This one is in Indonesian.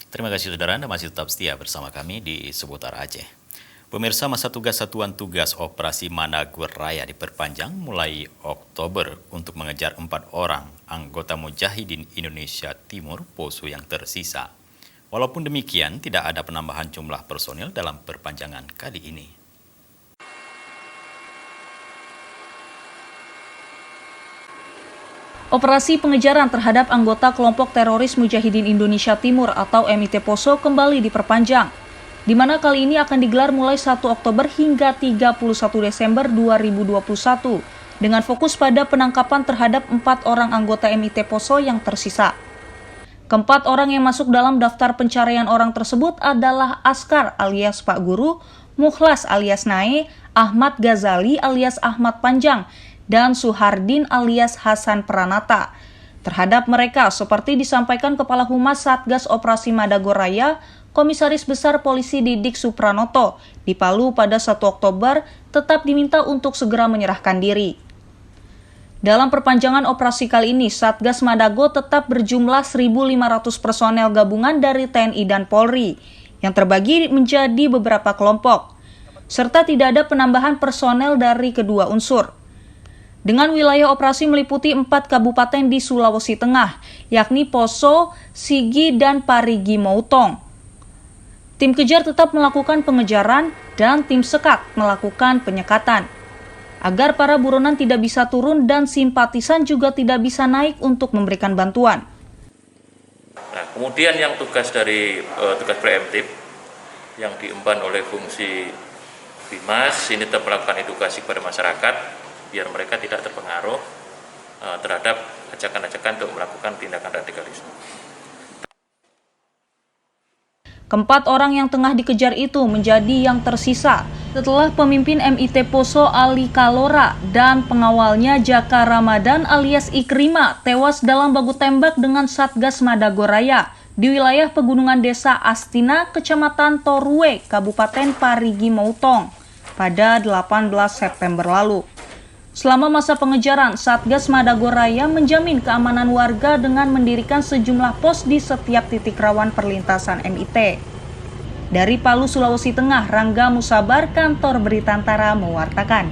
Terima kasih saudara, Anda masih tetap setia bersama kami di seputar Aceh. Pemirsa, masa tugas Satuan Tugas Operasi Madagor Raya diperpanjang mulai Oktober untuk mengejar 4 orang anggota Mujahidin Indonesia Timur Poso yang tersisa. Walaupun demikian, tidak ada penambahan jumlah personil dalam perpanjangan kali ini. Operasi pengejaran terhadap anggota kelompok teroris Mujahidin Indonesia Timur atau MIT Poso kembali diperpanjang, di mana kali ini akan digelar mulai 1 Oktober hingga 31 Desember 2021, dengan fokus pada penangkapan terhadap 4 orang anggota MIT Poso yang tersisa. Keempat orang yang masuk dalam daftar pencarian orang tersebut adalah Askar alias Pak Guru, Mukhlas alias Nae, Ahmad Ghazali alias Ahmad Panjang, dan Suhardin alias Hasan Pranata. Terhadap mereka, seperti disampaikan Kepala Humas Satgas Operasi Madagor Raya, Komisaris Besar Polisi Didik Supranoto, di Palu pada 1 Oktober tetap diminta untuk segera menyerahkan diri. Dalam perpanjangan operasi kali ini, Satgas Madagor tetap berjumlah 1.500 personel gabungan dari TNI dan Polri, yang terbagi menjadi beberapa kelompok, serta tidak ada penambahan personel dari kedua unsur. Dengan wilayah operasi meliputi 4 kabupaten di Sulawesi Tengah, yakni Poso, Sigi, dan Parigi Motong. Tim kejar tetap melakukan pengejaran dan tim sekat melakukan penyekatan, agar para buronan tidak bisa turun dan simpatisan juga tidak bisa naik untuk memberikan bantuan. Nah, kemudian yang tugas dari tugas preemptif yang diemban oleh fungsi Bimas ini tetap melakukan edukasi kepada masyarakat biar mereka tidak terpengaruh terhadap ajakan-ajakan untuk melakukan tindakan radikalisme. Keempat orang yang tengah dikejar itu menjadi yang tersisa setelah pemimpin MIT Poso Ali Kalora dan pengawalnya Jaka Ramadan alias Ikrima tewas dalam baku tembak dengan Satgas Madagor Raya di wilayah pegunungan Desa Astina, Kecamatan Torue, Kabupaten Parigi Motong pada 18 September lalu. Selama masa pengejaran, Satgas Madagor Raya menjamin keamanan warga dengan mendirikan sejumlah pos di setiap titik rawan perlintasan MIT. Dari Palu, Sulawesi Tengah, Rangga Musabar, Kantor Berita Antara mewartakan.